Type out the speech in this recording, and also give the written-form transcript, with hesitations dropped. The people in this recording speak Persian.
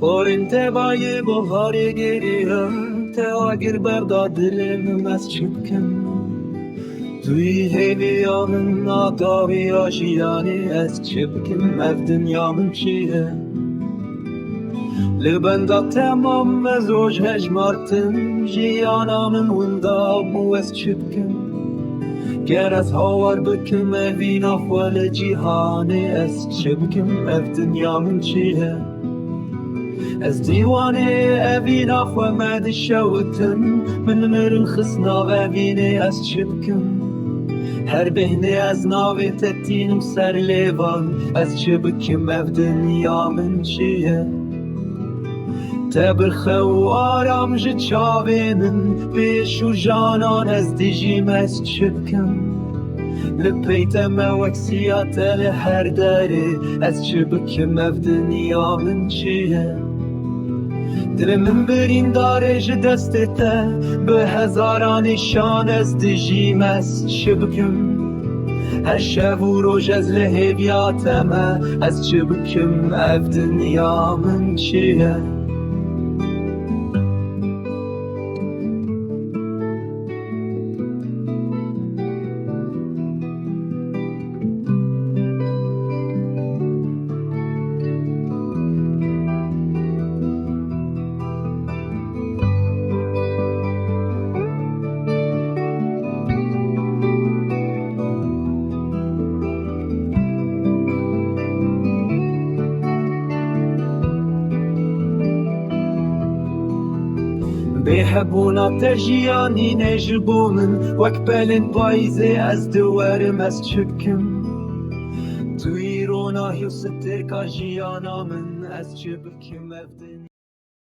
پر انتباهی بهاری گریم تاگر بردادرم از چکم توی هیویامن آگاهی آشیانی از چبکم اف دنیامن چیه لبندا تمام از روش هجمارتن جیانامن وندا مو از چبکم گر از هاور بکم اوین افوال جیهانی از چبکم اف دنیامن چیه از دیوانه اوین افوا مد شوتن من مرن خسنا اوینه از چبکم هر بهنه از ناوی تتینم سر لیوان از چبکم اف دنیامن چیه تبر خو آرام جه چاوینن بیشو جانان از دیجیم از چبکم لپیتم وکسیات لهر داره از چبکم اف دنیامن چیه دل من برین داره جه دستته به هزاران نشان از دیجیم از چبکم هر شب و روز از لحبیاتم از چبکم اف دنیامن چیه بيحبونا تجياني نجبومن وكبلن بايزي از دوارم از چبکم توی رونا هیو ستر کا جیانا من از چبکم اف